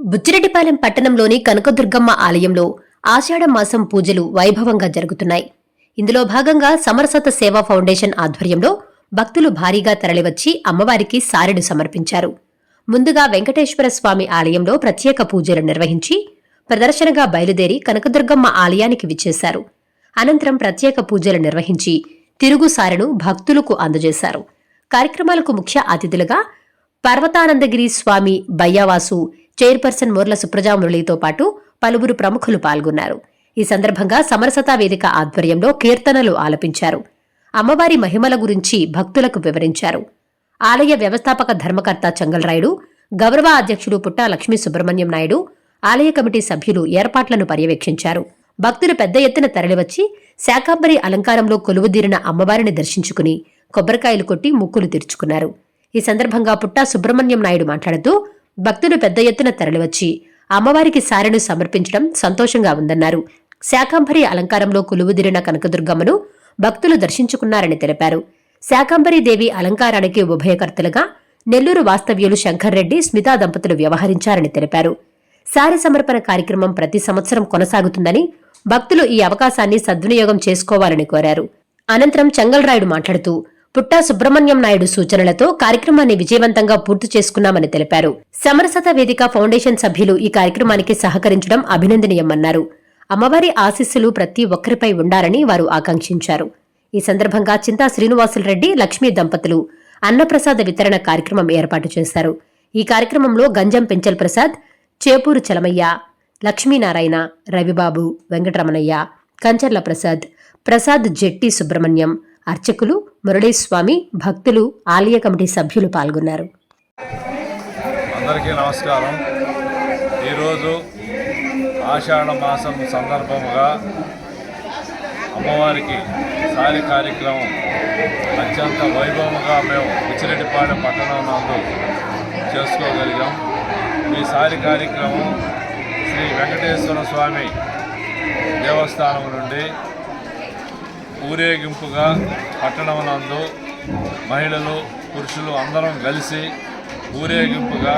బుచ్చిరెడ్డిపాలెం పట్టణంలోని కనకదుర్గమ్మ ఆలయంలో ఆషాఢ మాసం పూజలు వైభవంగా జరుగుతున్నాయి. ఇందులో భాగంగా సమరసత సేవా ఫౌండేషన్ ఆధ్వర్యంలో భక్తులు భారీగా తరలివచ్చి అమ్మవారికి సారెడు సమర్పించారు. ముందుగా వెంకటేశ్వర స్వామి ఆలయంలో ప్రత్యేక పూజలు నిర్వహించి ప్రదర్శనగా బయలుదేరి కనకదుర్గమ్మ ఆలయానికి విచ్చేశారు. అనంతరం ప్రత్యేక పూజలు నిర్వహించి తిరుగు సారెను భక్తులకు అందజేశారు. కార్యక్రమాలకు ముఖ్య అతిథులుగా పర్వతానందగిరి స్వామి బయ్యావాసు, చైర్పర్సన్ మోర్ల సుప్రజా మురళితో పాటు పలువురు ప్రముఖులు పాల్గొన్నారు. ఈ సందర్భంగా సమరసతా వేదిక ఆధ్వర్యంలో కీర్తనలు ఆలపించారు. అమ్మవారి మహిమల గురించి భక్తులకు వివరించారు. ఆలయ వ్యవస్థాపక ధర్మకర్త చంగల్రాయుడు, గౌరవ అధ్యక్షుడు పుట్టా లక్ష్మీ సుబ్రహ్మణ్యం నాయుడు, ఆలయ కమిటీ సభ్యులు ఏర్పాట్లను పర్యవేక్షించారు. భక్తులు పెద్ద ఎత్తున తరలివచ్చి శాకాంబరి అలంకారంలో కొలువుదీరిన అమ్మవారిని దర్శించుకుని కొబ్బరికాయలు కొట్టి ముక్కులు తీర్చుకున్నారు. ఈ సందర్భంగా పుట్టా సుబ్రహ్మణ్యం నాయుడు మాట్లాడుతూ భక్తులు పెద్ద ఎత్తున తరలివచ్చి అమ్మవారికి సారెను సమర్పించడం సంతోషంగా ఉందన్నారు. శాకాంబరి అలంకారంలో కొలువుదీరిన కనకదుర్గమ్మను భక్తులు దర్శించుకున్నారని తెలిపారు. శాకాంబరీదేవి అలంకారానికి ఉభయకర్తలుగా నెల్లూరు వాస్తవ్యులు శంకర్రెడ్డి, స్మితా దంపతులు వ్యవహరించారని తెలిపారు. సారె సమర్పణ కార్యక్రమం ప్రతి సంవత్సరం కొనసాగుతుందని, భక్తులు ఈ అవకాశాన్ని సద్వినియోగం చేసుకోవాలని కోరారు. అనంతరం చంగల్రాయుడు మాట్లాడుతూ పుట్టా సుబ్రహ్మణ్యం నాయుడు సూచనలతో కార్యక్రమాన్ని విజయవంతంగా పూర్తి చేసుకున్నామని తెలిపారు. సమరసత వేదిక ఫౌండేషన్ సభ్యులు ఈ కార్యక్రమానికి సహకరించడం అభినందనీయమన్నారు. అమ్మవారి ఆశీస్సులు ప్రతి ఒక్కరిపై ఉండాలని వారు ఆకాంక్షించారు. ఈ సందర్భంగా చింతా శ్రీనివాసులరెడ్డి, లక్ష్మీ దంపతులు అన్నప్రసాద వితరణ కార్యక్రమం ఏర్పాటు చేశారు. ఈ కార్యక్రమంలో గంజం పెంచల్ ప్రసాద్, చేపూరు చలమయ్య, లక్ష్మీనారాయణ, రవిబాబు, వెంకటరమణయ్య, కంచర్ల ప్రసాద్ జెట్టి సుబ్రహ్మణ్యం, అర్చకులు, మురళీస్వామి, భక్తులు, ఆలయ కమిటీ సభ్యులు పాల్గొన్నారు. అందరికీ నమస్కారం. ఈరోజు ఆషాఢ మాసం సందర్భముగా అమ్మవారికి సారి కార్యక్రమం అత్యంత వైభవంగా మేము బుచ్చిరెడ్డిపాలెం పట్టణం నందు చేసుకోగలిగాం. ఈ సారి కార్యక్రమం శ్రీ వెంకటేశ్వర స్వామి దేవస్థానం నుండి ఊరేగింపుగా పట్టణం నందు మహిళలు, పురుషులు అందరం కలిసి ఊరేగింపుగా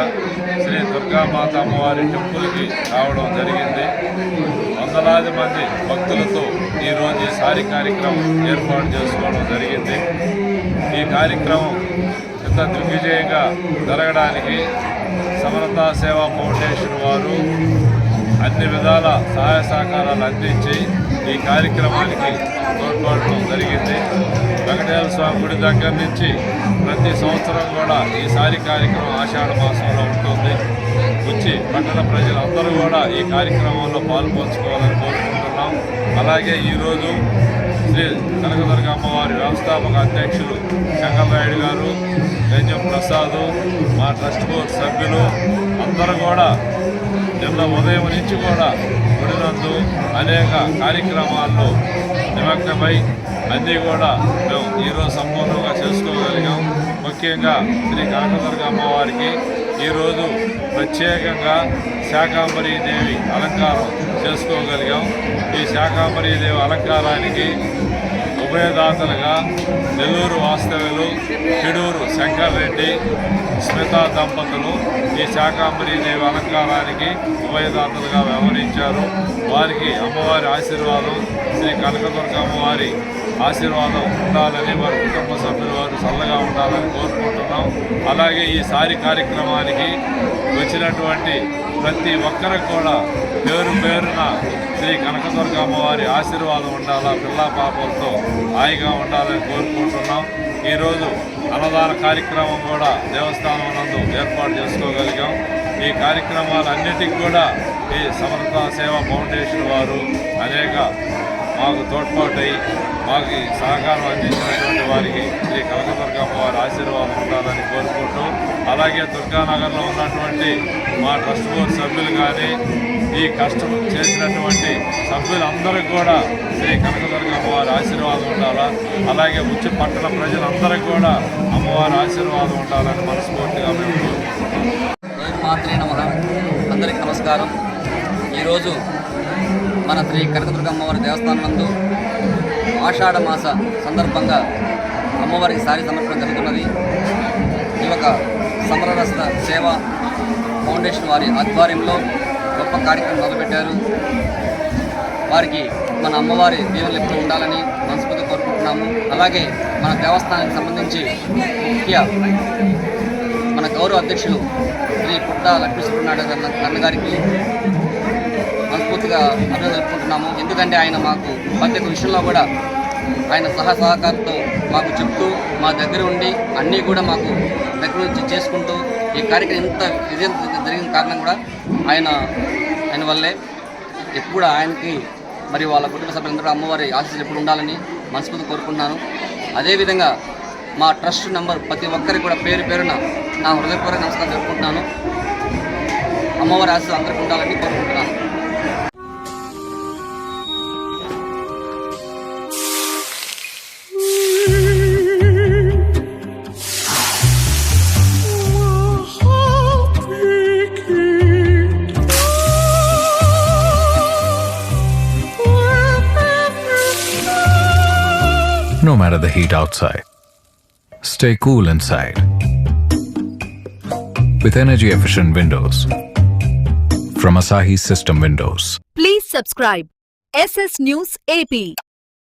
శ్రీ దుర్గామాత అమ్మవారి టెంపుల్కి రావడం జరిగింది. వందలాది మంది భక్తులతో ఈరోజు ఈ సారి కార్యక్రమం ఏర్పాటు చేసుకోవడం జరిగింది. ఈ కార్యక్రమం ఇంత దిగ్విజయంగా జరగడానికి సమరతా సేవా ఫౌండేషన్ వారు అన్ని విధాల సహాయ సహకారాలు అందించి ఈ కార్యక్రమానికి తోడ్పడడం జరిగింది. వెంకటేశ్వర స్వామి గుడి దగ్గర నుంచి ప్రతి సంవత్సరం కూడా ఈసారి కార్యక్రమం ఆషాఢ మాసంలో ఉంటుంది. వచ్చి పట్టణ ప్రజలందరూ కూడా ఈ కార్యక్రమంలో పాల్పంచుకోవాలని కోరుకుంటున్నాం. అలాగే ఈరోజు శ్రీ కనకదుర్గ అమ్మవారి వ్యవస్థాపక అధ్యక్షులు చంగల్రాయుడు గారు, గంజం ప్రసాద్, మా ట్రస్ట్ బోర్డు సభ్యులు అందరూ కూడా నిన్న ఉదయం నుంచి కూడా గుడినందు అనేక కార్యక్రమాల్లో నిమగ్నమై అన్నీ కూడా మేము ఈరోజు సంపూర్ణంగా చేసుకోగలిగాం. ముఖ్యంగా శ్రీ కనకదుర్గ అమ్మవారికి ఈరోజు ప్రత్యేకంగా శాకాంబరీదేవి అలంకారం చేసుకోగలిగాం. ఈ శాకాంబరీదేవి అలంకారానికి ఉభయదాతలుగా నెల్లూరు వాస్తవ్యులు పిడూరు శంకర్రెడ్డి, స్మితా దంపతులు ఈ శాకాంబరీదేవి అలంకారానికి ఉభయదాతలుగా వ్యవహరించారు. వారికి అమ్మవారి ఆశీర్వాదం, శ్రీ కనకదుర్గ అమ్మవారి ఆశీర్వాదం ఉండాలని, వారి కుటుంబ సభ్యులు వారు చల్లగా ఉండాలని కోరుకుంటున్నాం. అలాగే ఈ సారి కార్యక్రమానికి వచ్చినటువంటి ప్రతి ఒక్కరికి కూడా పేరు పేరున శ్రీ కనకదుర్గ అమ్మవారి ఆశీర్వాదం ఉండాలా, పిల్లా పాపలతో హాయిగా ఉండాలని కోరుకుంటున్నాం. ఈరోజు అన్నదాన కార్యక్రమం కూడా దేవస్థానం నందు ఏర్పాటు చేసుకోగలిగాం. ఈ కార్యక్రమాలన్నిటికీ కూడా ఈ సమరతా సేవా ఫౌండేషన్ వారు అనేక మాకు తోడ్పాటై మాకు సహకారం అందించినటువంటి వారికి శ్రీ కనకదుర్గ అమ్మవారి ఆశీర్వాదం ఉండాలని కోరుకుంటూ, అలాగే దుర్గానగర్లో ఉన్నటువంటి మా ట్రస్ట్ బోర్డు సభ్యులు కానీ ఈ కష్టం చేసినటువంటి సభ్యులందరికీ కూడా శ్రీ కనకదుర్గ అమ్మవారి ఆశీర్వాదం ఉండాలా, అలాగే ఉచ్చి పట్టణ ప్రజలందరికీ కూడా అమ్మవారి ఆశీర్వాదం ఉండాలని మనస్ఫూర్తిగా మేము కోరుకుంటున్నాం. అందరికీ నమస్కారం. ఈరోజు మన శ్రీ కనకదుర్గ అమ్మవారి దేవస్థానం నందు ఆషాఢ మాస సందర్భంగా అమ్మవారికి సారి సమర్పణ జరుగుతున్నది. ఈ యొక్క సమరసత సేవ ఫౌండేషన్ వారి ఆధ్వర్యంలో గొప్ప కార్యక్రమం మొదలుపెట్టారు. వారికి మన అమ్మవారి దీవెనలు ఎప్పుడు ఉండాలని మనస్ఫూర్తిగా కోరుకుంటున్నాము. అలాగే మన దేవస్థానానికి సంబంధించి ముఖ్య మన గౌరవ అధ్యక్షులు శ్రీ పుట్ట లక్ష్మీ సుబ్రహ్మణ్య అన్నగారికి మనస్ఫూర్తిగా అభినందనలు తెలుపుకుంటున్నాము. ఎందుకంటే ఆయన మాకు ప్రతి ఒక్క విషయంలో కూడా ఆయన సహకారంతో మాకు చెప్తూ మా దగ్గర ఉండి అన్నీ కూడా మాకు దగ్గర నుంచి చేసుకుంటూ ఈ కార్యక్రమం ఇంత విజయం జరిగిన కారణం కూడా ఆయన వల్లే. ఎప్పుడు ఆయనకి మరి వాళ్ళ కుటుంబ సభ్యులందరూ అమ్మవారి ఆశీస్సులు ఎప్పుడు ఉండాలని మనస్ఫూర్తి కోరుకుంటున్నాను. అదేవిధంగా మా ట్రస్ట్ నంబర్ ప్రతి ఒక్కరికి కూడా పేరు పేరున నా హృదయపూర్వక నమస్కారం జరుపుకుంటున్నాను. అమ్మవారి ఆశీస్సులు అందరికీ ఉండాలని కోరుకుంటున్నాను. No matter the heat outside, stay cool inside with energy-efficient windows from Asahi System Windows. Please subscribe SS News AP.